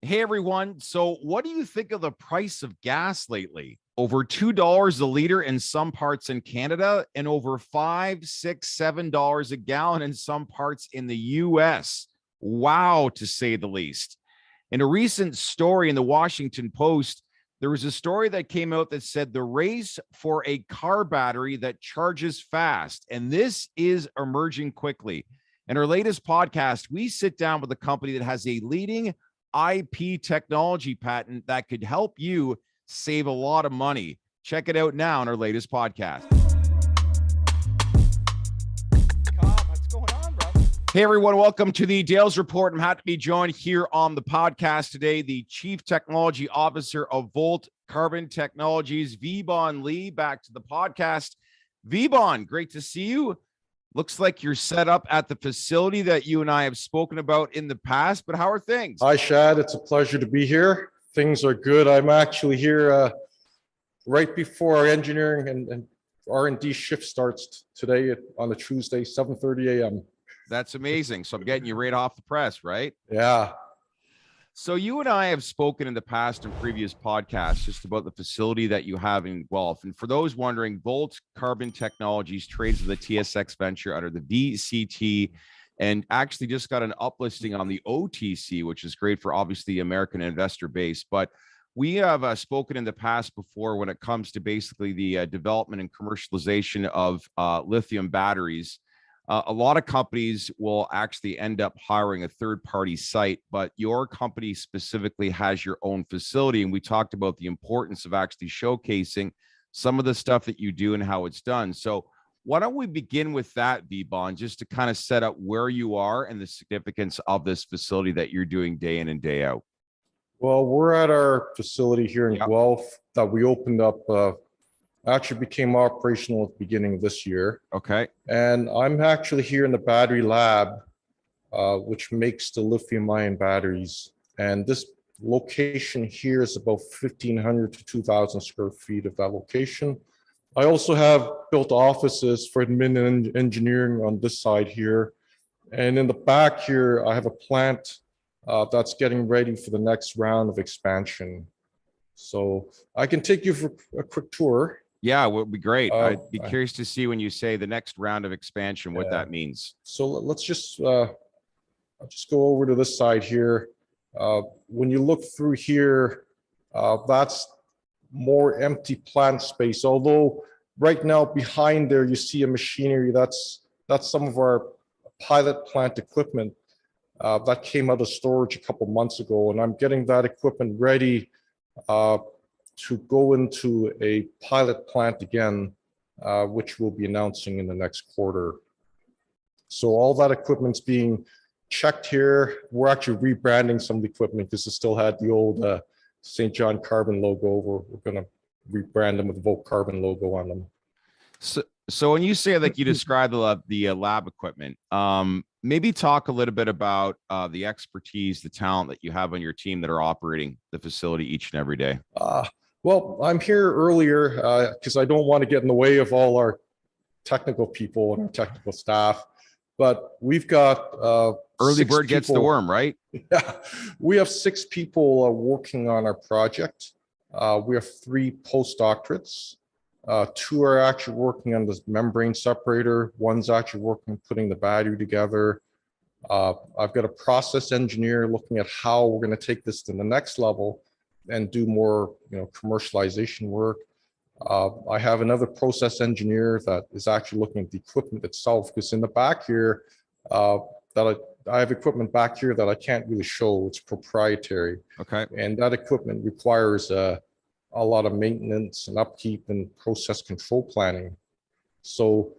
Hey everyone. So, what do you think of the price of gas lately? Over $2 a liter in some parts in Canada, and over $5, $6, $7 a gallon in some parts in the US. Wow, to say the least. In a recent story in the Washington Post, there was a story that came out that said the race for a car battery that charges fast, and this is emerging quickly. In our latest podcast, we sit down with a company that has a leading IP technology patent that could help you save a lot of money. Check it out now in our latest podcast. What's going on, bro? Hey, everyone. Welcome to the Dales Report. I'm happy to be joined here on the podcast today, the Chief Technology Officer of Volt Carbon Technologies, Vibon Lee, back to the podcast. Vibon, great to see you. Looks like you're set up at the facility that you and I have spoken about in the past, but how are things? Hi, Shad. It's a pleasure to be here. Things are good. I'm actually here right before our engineering and R&D shift starts today on a Tuesday, 7:30 a.m. That's amazing. So I'm getting you right off the press, right? Yeah. So you and I have spoken in the past in previous podcasts just about the facility that you have in Guelph. And for those wondering, Volt Carbon Technologies trades with the TSX venture under the VCT and actually just got an uplisting on the OTC, which is great for obviously the American investor base. But we have spoken in the past before when it comes to basically the development and commercialization of lithium batteries. A lot of companies will actually end up hiring a third-party site, but your company specifically has your own facility. And we talked about the importance of actually showcasing some of the stuff that you do and how it's done. So why don't we begin with that, Vibon, just to kind of set up where you are and the significance of this facility that you're doing day in and day out. Well, we're at our facility here in Guelph that we opened up actually became operational at the beginning of this year. Okay. And I'm actually here in the battery lab, which makes the lithium ion batteries. And this location here is about 1,500 to 2,000 square feet of that location. I also have built offices for admin and engineering on this side here. And in the back here, I have a plant that's getting ready for the next round of expansion. So I can take you for a quick tour. Yeah, it would be great. I'd be curious to see when you say the next round of expansion, what that means. So let's just, I'll just go over to this side here. When you look through here, that's more empty plant space. Although right now behind there, you see a machinery that's some of our pilot plant equipment that came out of storage a couple months ago. And I'm getting that equipment ready to go into a pilot plant again, which we'll be announcing in the next quarter. So all that equipment's being checked here. We're actually rebranding some of the equipment because it still had the old St. John Carbon logo. We're going to rebrand them with the Volt Carbon logo on them. So when you say like you describe the lab equipment, maybe talk a little bit about the expertise, the talent that you have on your team that are operating the facility each and every day. Well, I'm here earlier because I don't want to get in the way of all our technical people and our technical staff. But we've got early bird gets the worm, right? Yeah, we have 6 people working on our project. We have 3 postdoctorates. 2 are actually working on this membrane separator. 1's actually working putting the battery together. I've got a process engineer looking at how we're going to take this to the next level and do more, commercialization work. I have another process engineer that is actually looking at the equipment itself, because in the back here, I have equipment back here that I can't really show. It's proprietary. Okay. And that equipment requires a lot of maintenance and upkeep and process control planning. So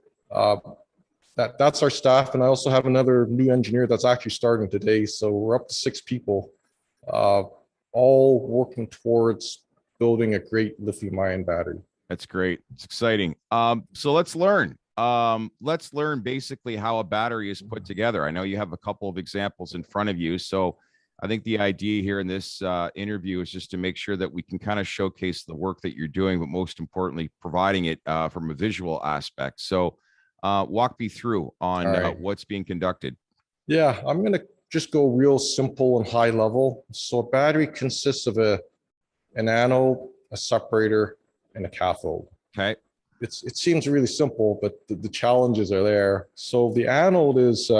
that's our staff. And I also have another new engineer that's actually starting today. So we're up to 6 people, all working towards building a great lithium ion battery. That's great. It's exciting. So let's learn. Let's learn basically how a battery is put together. I know you have a couple of examples in front of you. So I think the idea here in this interview is just to make sure that we can kind of showcase the work that you're doing, but most importantly, providing it from a visual aspect. So walk me through on what's being conducted. Yeah, I'm going to just go real simple and high level. So a battery consists of an anode, a separator, and a cathode. Okay. It seems really simple, but the challenges are there. So the anode is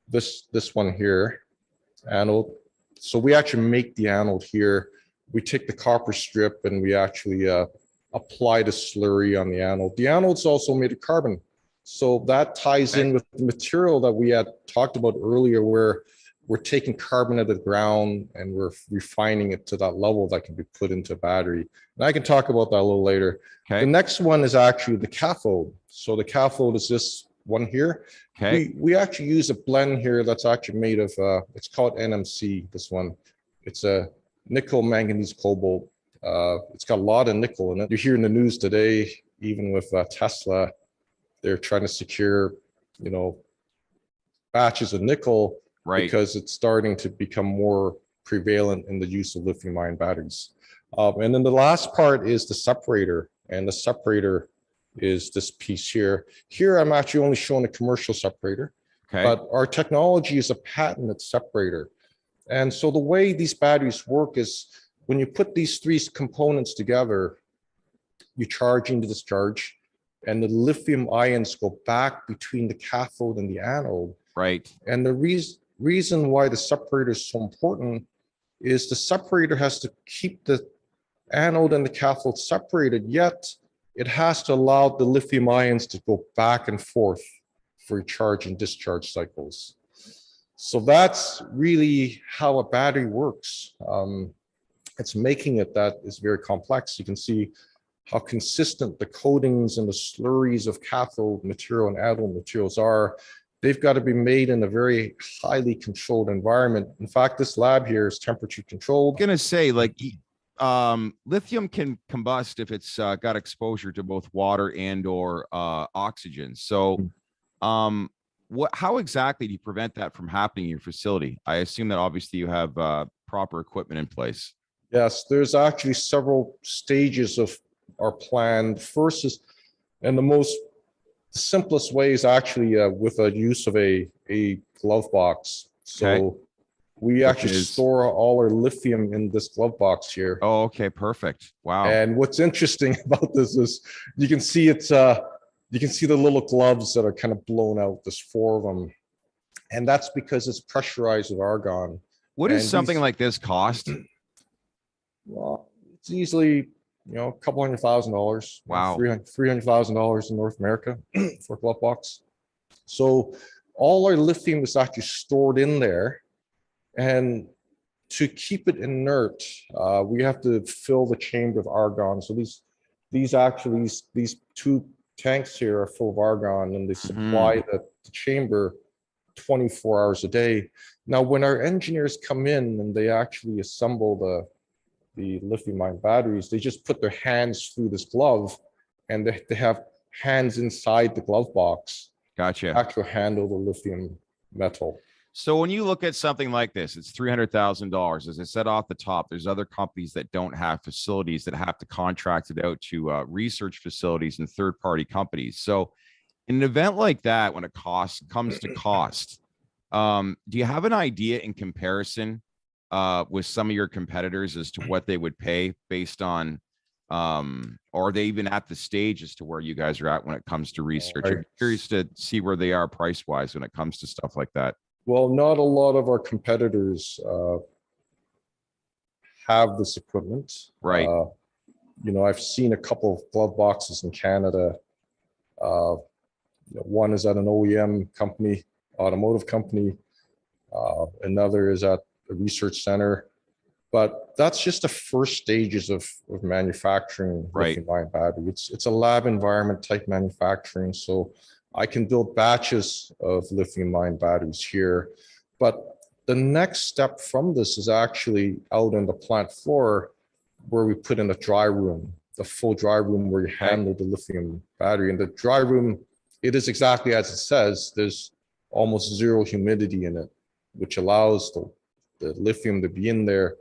this one here, anode. So we actually make the anode here. We take the copper strip and we actually apply the slurry on the anode. The anode's also made of carbon. So that ties in with the material that we had talked about earlier, where we're taking carbon out of the ground and we're refining it to that level that can be put into a battery. And I can talk about that a little later. Okay. The next one is actually the cathode. So the cathode is this one here. Okay. We actually use a blend here that's actually made of, it's called NMC, this one. It's a nickel, manganese, cobalt. It's got a lot of nickel in it. You hear in the news today, even with Tesla, they're trying to secure, batches of nickel, Right. because it's starting to become more prevalent in the use of lithium-ion batteries. And then the last part is the separator, and the separator is this piece here. Here, I'm actually only showing a commercial separator, Okay. but our technology is a patented separator. And so the way these batteries work is when you put these three components together, you charge and discharge, and the lithium ions go back between the cathode and the anode. Right. And the reason why the separator is so important is the separator has to keep the anode and the cathode separated, yet it has to allow the lithium ions to go back and forth for charge and discharge cycles. So that's really how a battery works. It's making it that is very complex. You can see how consistent the coatings and the slurries of cathode material and anode materials are. They've got to be made in a very highly controlled environment. In fact, this lab here is temperature controlled. I'm gonna say, like, lithium can combust if it's got exposure to both water and or oxygen. So how exactly do you prevent that from happening in your facility? I assume that obviously you have proper equipment in place. Yes, there's actually several stages of our plan. First is, and the simplest way is actually with a use of a glove box. So Okay. we actually store all our lithium in this glove box here. Oh, okay, perfect. Wow. And what's interesting about this is you can see you can see the little gloves that are kind of blown out. There's 4 of them, and that's because it's pressurized with argon. What does something like this cost? Well, it's easily, a couple $100,000. Wow. $300,000 in North America for a glove box. So all our lithium is actually stored in there, and to keep it inert, we have to fill the chamber with argon. So these 2 tanks here are full of argon, and they supply the chamber 24 hours a day. Now, when our engineers come in and they actually assemble the lithium-ion batteries, they just put their hands through this glove, and they have hands inside the glove box. Gotcha. Actually handle the lithium metal. So when you look at something like this, it's $300,000. As I said off the top, there's other companies that don't have facilities that have to contract it out to research facilities and third-party companies. So in an event like that, when it comes to cost, do you have an idea in comparison with some of your competitors as to what they would pay based on, or are they even at the stage as to where you guys are at when it comes to research? I'm curious to see where they are price-wise when it comes to stuff like that. Well, not a lot of our competitors have this equipment. Right. I've seen a couple of glove boxes in Canada. One is at an OEM company, automotive company. Another is at a research center. But that's just the first stages of manufacturing lithium-ion battery. It's a lab environment type manufacturing. So I can build batches of lithium-ion batteries here. But the next step from this is actually out on the plant floor, where we put in a dry room, the full dry room where you handle the lithium battery. And the dry room, it is exactly as it says. There's almost zero humidity in it, which allows the lithium to be in there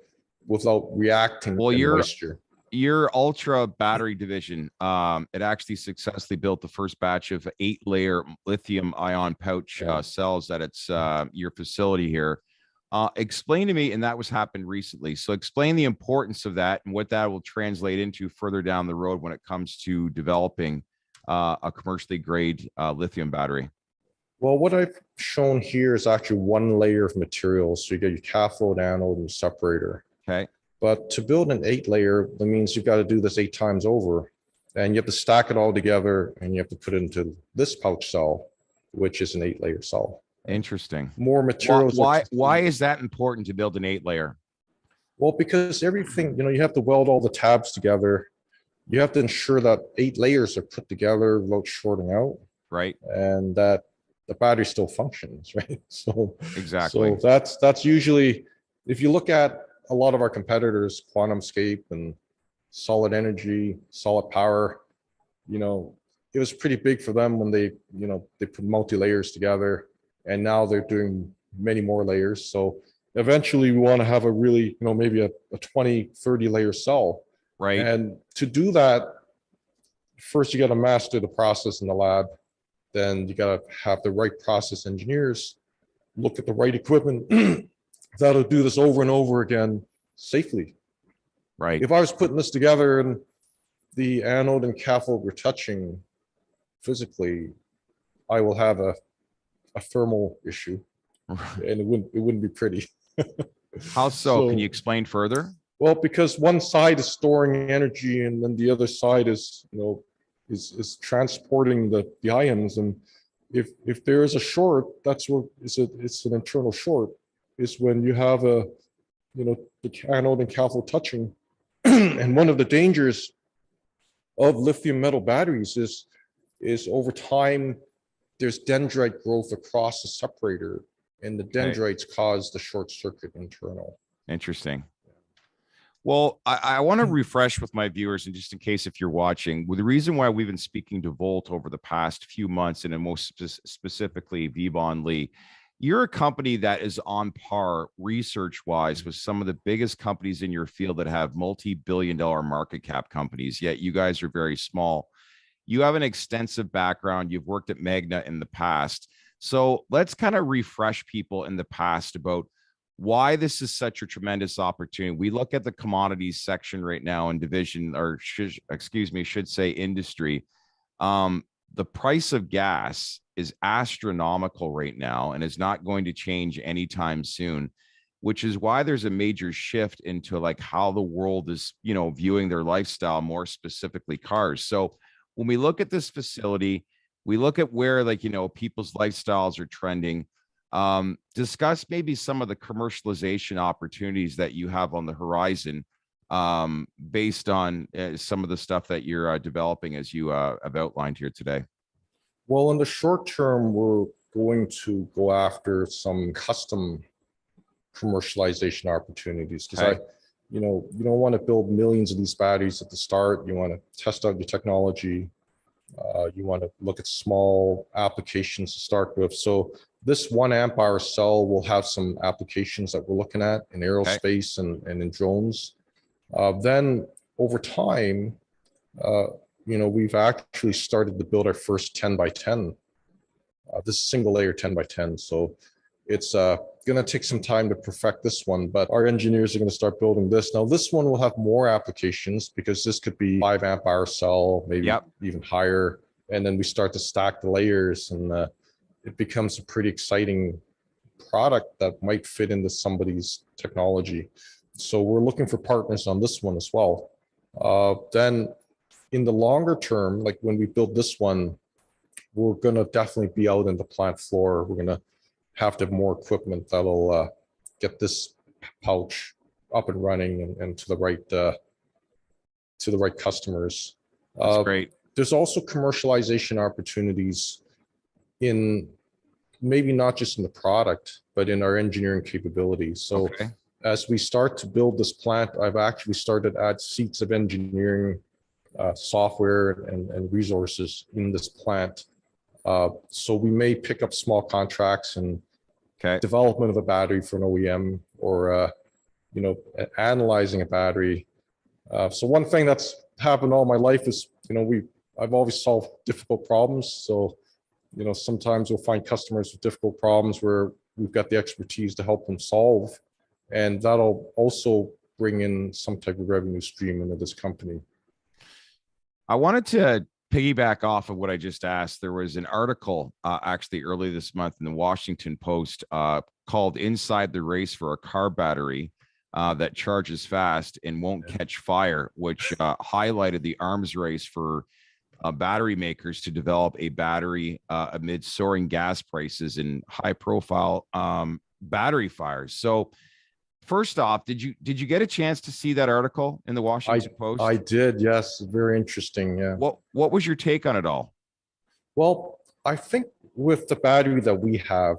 without reacting with moisture. your Ultra battery division, it actually successfully built the first batch of 8-layer lithium ion pouch cells at its your facility here. Explain to me, and that was happened recently. So explain the importance of that and what that will translate into further down the road when it comes to developing a commercially grade lithium battery. Well, what I've shown here is actually one layer of materials. So you get your cathode, anode, and separator. Okay. But to build an 8-layer, that means you've got to do this 8 times over. And you have to stack it all together and you have to put it into this pouch cell, which is an 8-layer cell. Interesting. More materials. Why is that important to build an 8-layer? Well, because everything, you have to weld all the tabs together. You have to ensure that 8 layers are put together without shorting out. Right. And that the battery still functions, right? So exactly. So that's usually, if you look at a lot of our competitors, QuantumScape and Solid Energy, Solid Power, it was pretty big for them when they put multi-layers together, and now they're doing many more layers. So eventually we want to have a really, maybe a 20, 30 layer cell. Right. And to do that, first you got to master the process in the lab. Then you got to have the right process engineers look at the right equipment that'll do this over and over again safely. Right. If I was putting this together and the anode and cathode were touching physically, I will have a thermal issue, and it wouldn't be pretty. How so? Can you explain further? Well, because one side is storing energy, and then the other side is is transporting the ions. And if there is a short, that's where it's an internal short, is when you have the anode and cathode touching. And one of the dangers of lithium metal batteries is over time there's dendrite growth across the separator, and the dendrites cause the short circuit internal. Interesting. Well, I want to refresh with my viewers, and just in case if you're watching, well, the reason why we've been speaking to Volt over the past few months, and most specifically Vibon Lee, you're a company that is on par research-wise with some of the biggest companies in your field that have multi-billion-dollar market cap companies, yet you guys are very small. You have an extensive background. You've worked at Magna in the past. So let's kind of refresh people in the past about why this is such a tremendous opportunity. We look at the commodities section right now in division, or should say industry. The price of gas is astronomical right now and is not going to change anytime soon, which is why there's a major shift into like how the world is, viewing their lifestyle, more specifically cars. So when we look at this facility, we look at where people's lifestyles are trending. Discuss maybe some of the commercialization opportunities that you have on the horizon, based on some of the stuff that you're developing as you have outlined here today. Well, in the short term, we're going to go after some custom commercialization opportunities, because you don't want to build millions of these batteries at the start. You want to test out your technology. You want to look at small applications to start with. So this 1 amp hour cell will have some applications that we're looking at in aerospace and in drones. Then over time, we've actually started to build our first 10 by 10. This single layer 10 by 10. So it's going to take some time to perfect this one, but our engineers are going to start building this. Now, this one will have more applications, because this could be 5 amp hour cell, maybe even higher. And then we start to stack the layers, and it becomes a pretty exciting product that might fit into somebody's technology. So we're looking for partners on this one as well. Then in the longer term, like when we build this one, we're going to definitely be out in the plant floor. We're going to have to have more equipment that'll get this pouch up and running and to the right customers. That's great. There's also commercialization opportunities in maybe not just in the product, but in our engineering capabilities. So as we start to build this plant, I've actually started to add seats of engineering, software and resources in this plant. So we may pick up small contracts and development of a battery for an OEM, or analyzing a battery, So one thing that's happened all my life is, I've always solved difficult problems. So, sometimes we'll find customers with difficult problems where we've got the expertise to help them solve. And that'll also bring in some type of revenue stream into this company. I wanted to piggyback off of what I just asked. There was an article actually early this month in the Washington Post called "Inside the Race for a Car Battery that Charges Fast and Won't Catch Fire," which highlighted the arms race for battery makers to develop a battery amid soaring gas prices and high profile battery fires. So first off, did you get a chance to see that article in the Washington Post? I did, yes. Very interesting. Yeah. What was your take on it all? Well, I think with the battery that we have,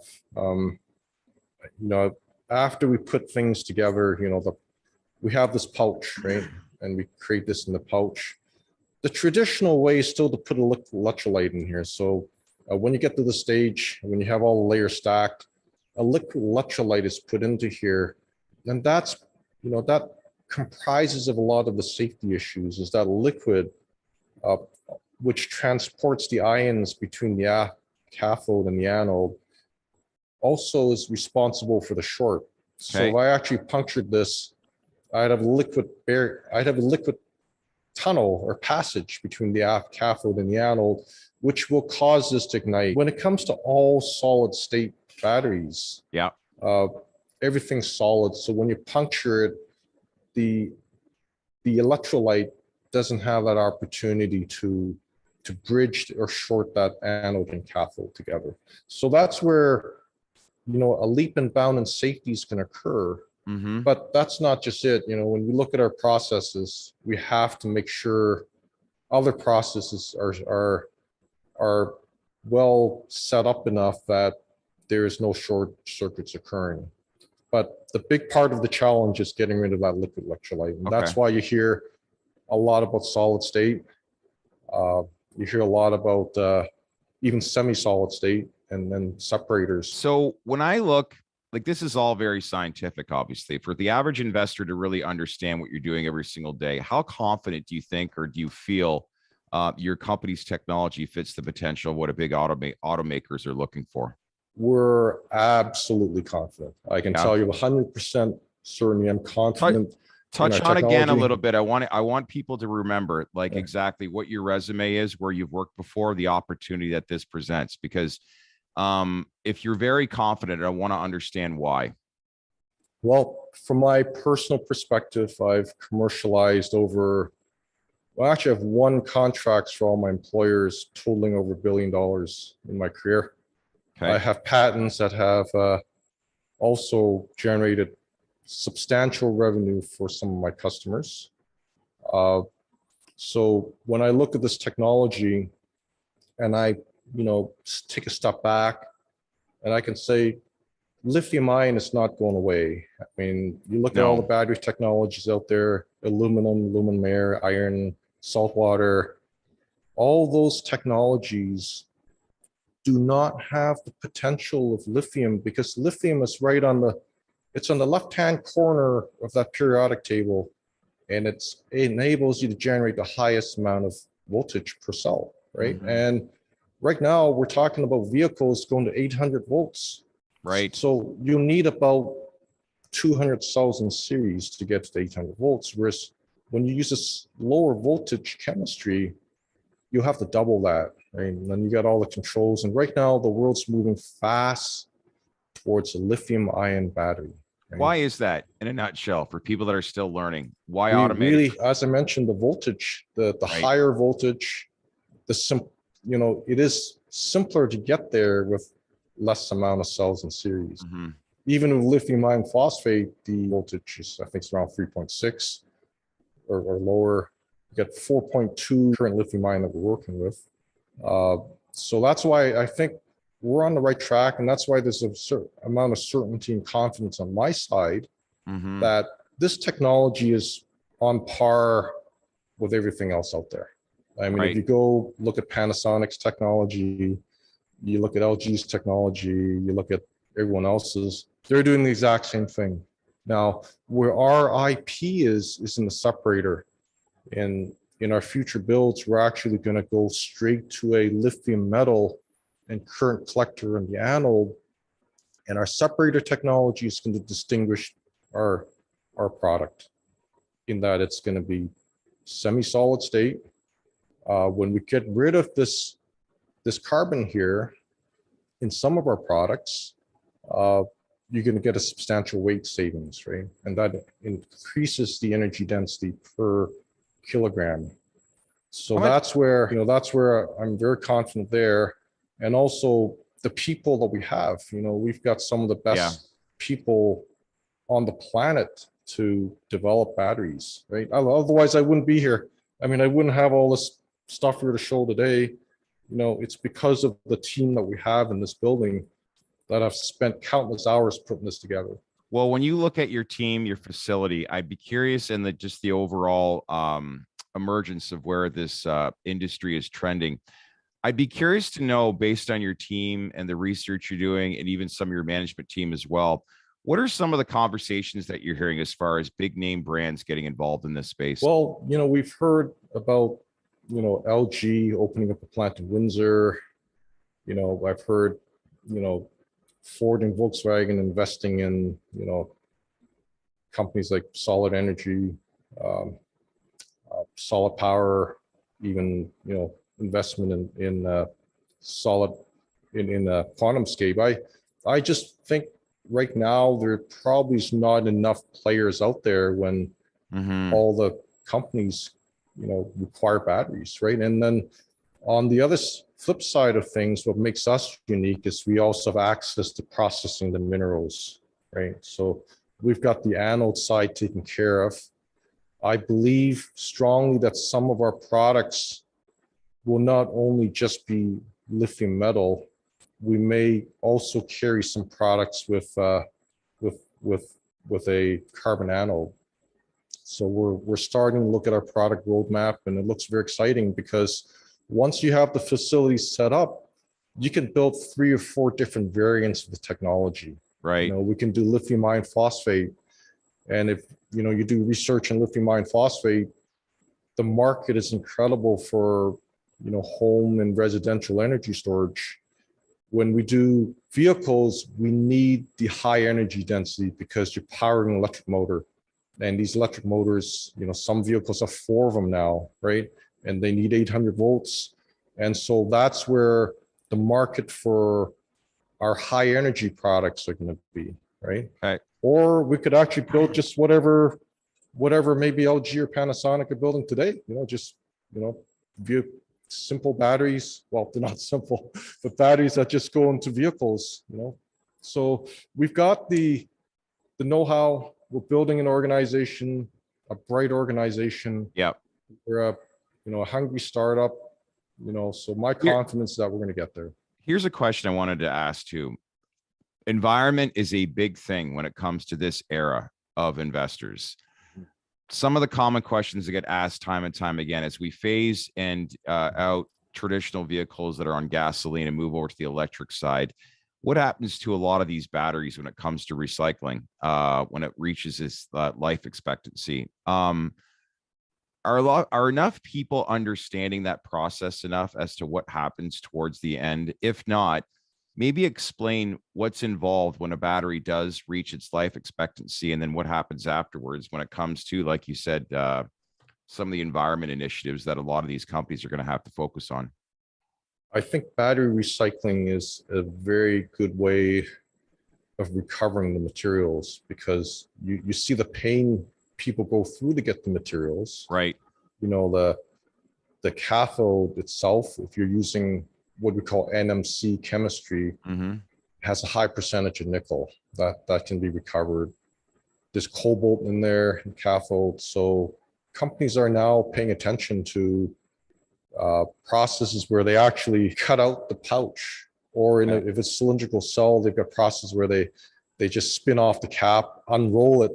after we put things together, we have this pouch, right? And we create this in the pouch. The traditional way is still to put a electrolyte in here. So when you get to the stage, when you have all the layers stacked, a liquid electrolyte is put into here. And that's, that comprises of a lot of the safety issues, is that liquid, which transports the ions between the cathode and the anode, also is responsible for the short. So if I actually punctured this, I'd have a liquid tunnel or passage between the cathode and the anode, which will cause this to ignite. When it comes to all solid state batteries, everything's solid. So when you puncture it, the electrolyte doesn't have that opportunity to bridge or short that anode and cathode together. So that's where, a leap and bound in safeties can occur. But that's not just it. When we look at our processes, we have to make sure other processes are well set up enough that there is no short circuits occurring. But the big part of the challenge is getting rid of that liquid electrolyte. And that's why you hear a lot about solid state. You hear a lot about even semi-solid state and then separators. So when I look, like, this is all very scientific, obviously. For the average investor to really understand what you're doing every single day, how confident do you think, or do you feel your company's technology fits the potential of what a big automakers are looking for? We're absolutely confident. I can tell you 100% certainty. I'm confident. Touch on again a little bit. I want people to remember exactly what your resume is, where you've worked before, the opportunity that this presents, because if you're very confident, I want to understand why. Well, from my personal perspective, I've commercialized actually I have won contracts for all my employers totaling over $1 billion in my career. I have patents that have also generated substantial revenue for some of my customers. So when I look at this technology and I take a step back, and I can say lithium ion is not going away. I mean, you look at all the battery technologies out there, aluminum air, iron, salt water, all those technologies do not have the potential of lithium, because lithium is it's on the left-hand corner of that periodic table, and it enables you to generate the highest amount of voltage per cell, right? And right now we're talking about vehicles going to 800 volts. Right. So you need about 200 cells in series to get to 800 volts. Whereas when you use this lower voltage chemistry, you have to double that, right? And then you got all the controls. And right now the world's moving fast towards a lithium ion battery. Right? Why is that, in a nutshell, for people that are still learning? Why automate? Really, as I mentioned, the voltage, the higher voltage, it is simpler to get there with less amount of cells in series. Even with lithium iron phosphate, the voltage is, I think it's around 3.6 or lower. You got 4.2 current lithium ion that we're working with. So that's why I think we're on the right track. And that's why there's a certain amount of certainty and confidence on my side that this technology is on par with everything else out there. I mean, if you go look at Panasonic's technology, you look at LG's technology, you look at everyone else's, they're doing the exact same thing. Now, where our IP is in the separator. And in our future builds, we're actually going to go straight to a lithium metal and current collector in the anode. And our separator technology is going to distinguish our product in that it's going to be semi-solid state. When we get rid of this carbon here in some of our products, you're going to get a substantial weight savings, right? And that increases the energy density per kilogram. So that's where, I'm very confident there. And also the people that we have, we've got some of the best people on the planet to develop batteries, right? Otherwise I wouldn't be here. I mean, I wouldn't have all this stuff here to show today. It's because of the team that we have in this building that I've spent countless hours putting this together. Well, when you look at your team, your facility, I'd be curious in just the overall emergence of where this industry is trending. I'd be curious to know, based on your team and the research you're doing, and even some of your management team as well, what are some of the conversations that you're hearing as far as big name brands getting involved in this space? Well, we've heard about, LG opening up a plant in Windsor. I've heard, Ford and Volkswagen investing in, companies like Solid Energy, Solid Power, even, investment in solid in QuantumScape. I just think right now there probably is not enough players out there when all the companies require batteries, right? And then on the other flip side of things, what makes us unique is we also have access to processing the minerals, right? So we've got the anode side taken care of. I believe strongly that some of our products will not only just be lithium metal, we may also carry some products with a carbon anode. So we're starting to look at our product roadmap, and it looks very exciting because once you have the facility set up, you can build 3 or 4 different variants of the technology. Right. We can do lithium iron phosphate, and if you do research in lithium iron phosphate, the market is incredible for home and residential energy storage. When we do vehicles, we need the high energy density because you're powering an electric motor. And these electric motors, some vehicles have 4 of them now, right? And they need 800 volts. And so that's where the market for our high energy products are going to be, right? Okay. Or we could actually build just whatever maybe LG or Panasonic are building today, simple batteries. Well, they're not simple, but batteries that just go into vehicles, So we've got the know-how. We're building an organization, a bright organization. Yeah. We're a hungry startup, so my confidence is that we're going to get there. Here's a question I wanted to ask too. Environment is a big thing when it comes to this era of investors. Some of the common questions that get asked time and time again as we phase out traditional vehicles that are on gasoline and move over to the electric side. What happens to a lot of these batteries when it comes to recycling, when it reaches its life expectancy? Are enough people understanding that process enough as to what happens towards the end? If not, maybe explain what's involved when a battery does reach its life expectancy, and then what happens afterwards when it comes to, like you said, some of the environment initiatives that a lot of these companies are going to have to focus on. I think battery recycling is a very good way of recovering the materials, because you see the pain people go through to get the materials. Right. The cathode itself, if you're using what we call NMC chemistry, has a high percentage of nickel that can be recovered. There's cobalt in there in cathode. So companies are now paying attention to processes where they actually cut out the pouch, or if it's cylindrical cell, they've got processes where they just spin off the cap, unroll it,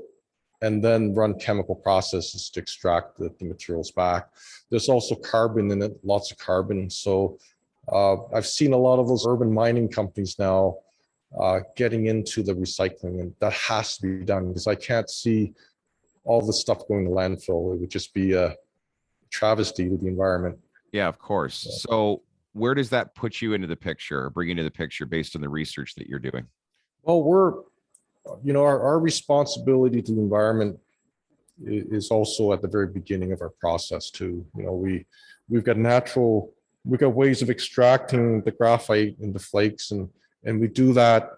and then run chemical processes to extract the materials back. There's also carbon in it, lots of carbon. So I've seen a lot of those urban mining companies now getting into the recycling, and that has to be done, because I can't see all the stuff going to landfill. It would just be travesty to the environment. Yeah, of course. So where does that put you into the picture or bring you into the picture based on the research that you're doing? Well, our responsibility to the environment is also at the very beginning of our process too. We've got ways of extracting the graphite into flakes, and we do that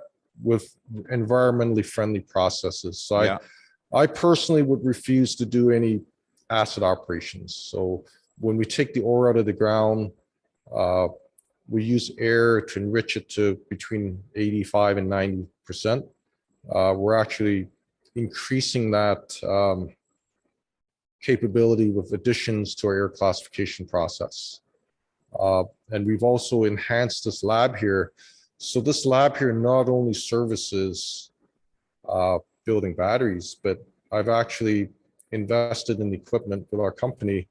with environmentally friendly processes. So Yeah. I personally would refuse to do any acid operations. So when we take the ore out of the ground, we use air to enrich it to between 85 and 90%. We're actually increasing that capability with additions to our air classification process. And we've also enhanced this lab here. So this lab here not only services building batteries, but I've actually invested in equipment with our company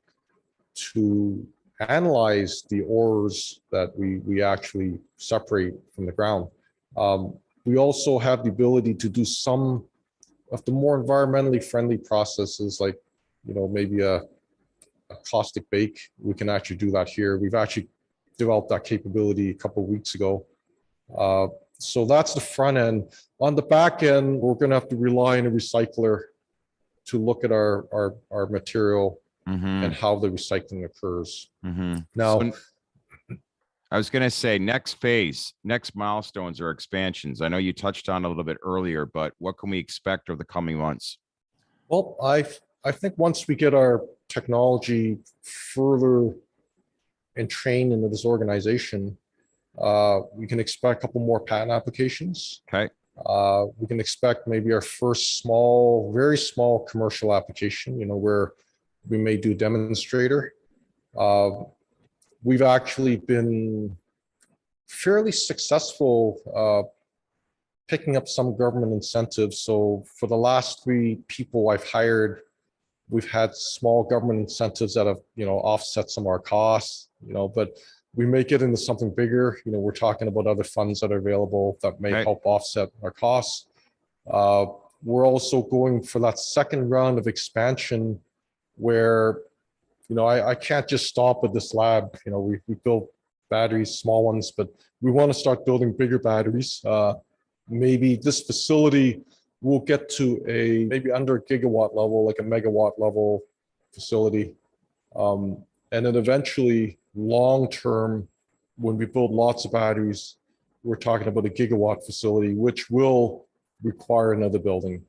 to analyze the ores that we actually separate from the ground. We also have the ability to do some of the more environmentally friendly processes, like maybe a caustic bake. We can actually do that here. We've actually developed that capability a couple of weeks ago. So that's the front end. On the back end, we're going to have to rely on a recycler to look at our material and how the recycling occurs. Now, So, I was going to say next phase, next milestones or expansions. I know you touched on a little bit earlier, but what can we expect over the coming months? well, I think once we get our technology further entrained into this organization, we can expect a couple more patent applications. Okay. We can expect maybe our first very small commercial application, where we may do demonstrator. We've actually been fairly successful picking up some government incentives. So for the last 3 people I've hired, we've had small government incentives that have, offset some of our costs, but we may get into something bigger. We're talking about other funds that are available that may help offset our costs. We're also going for that second round of expansion where, I can't just stop at this lab. We build batteries, small ones, but we want to start building bigger batteries. Maybe this facility will get to maybe under a gigawatt level, like a megawatt level facility. And then eventually, long term, when we build lots of batteries, we're talking about a gigawatt facility, which will require another building.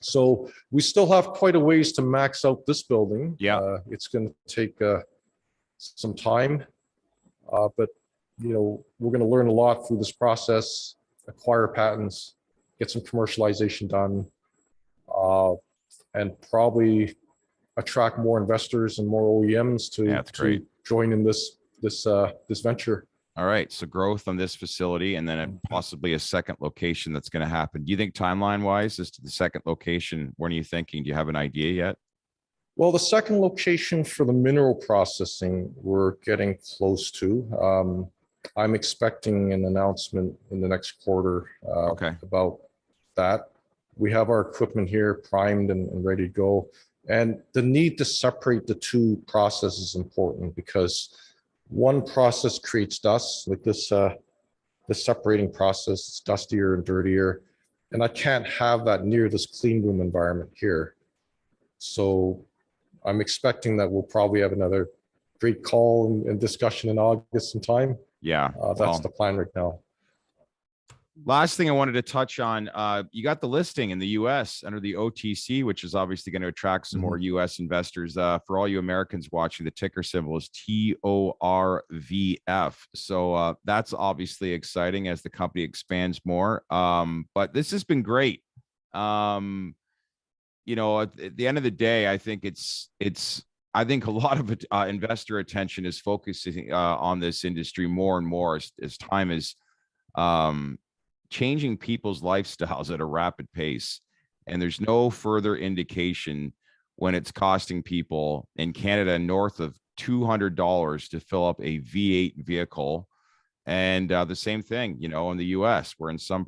So we still have quite a ways to max out this building. Yeah. It's going to take some time, but we're going to learn a lot through this process, acquire patents, get some commercialization done, and probably attract more investors and more OEMs to join in this venture. All right. So growth on this facility, and then possibly a second location that's going to happen. Do you think timeline wise as to the second location, when are you thinking? Do you have an idea yet? Well, the second location for the mineral processing, we're getting close to. I'm expecting an announcement in the next quarter about that. We have our equipment here primed and ready to go. And the need to separate the two processes is important because one process creates dust, like this separating process, it's dustier and dirtier. And I can't have that near this clean room environment here. So I'm expecting that we'll probably have another great call and discussion in August sometime. Yeah. That's the plan right now. Last thing I wanted to touch on, you got the listing in the US under the OTC, which is obviously going to attract some more US investors. For all you Americans watching, the ticker symbol is TORVF. So that's obviously exciting as the company expands more. But this has been great. At the end of the day, I think I think a lot of investor attention is focusing on this industry more and more as time is changing people's lifestyles at a rapid pace. And there's no further indication when it's costing people in Canada north of $200 to fill up a V8 vehicle. And the same thing, in the US, where in some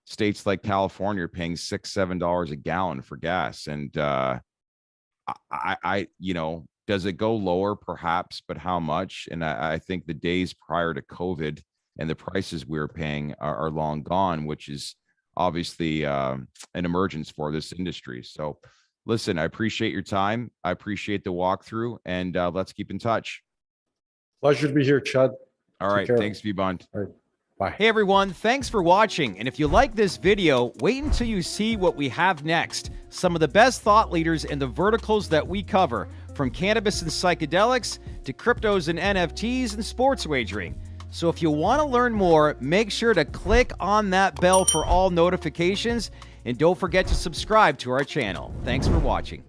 states like California are paying $6-7 a gallon for gas. And Does it go lower? Perhaps, but how much? And I think the days prior to COVID and the prices we were paying are long gone, which is obviously an emergence for this industry. So listen, I appreciate your time. I appreciate the walkthrough, and let's keep in touch. Pleasure to be here, Chad. All Take right. care. Thanks, Vibond. All right. Bye. Hey everyone, thanks for watching. And if you like this video, wait until you see what we have next. Some of the best thought leaders in the verticals that we cover, from cannabis and psychedelics to cryptos and NFTs and sports wagering. So if you want to learn more, make sure to click on that bell for all notifications, and don't forget to subscribe to our channel. Thanks for watching.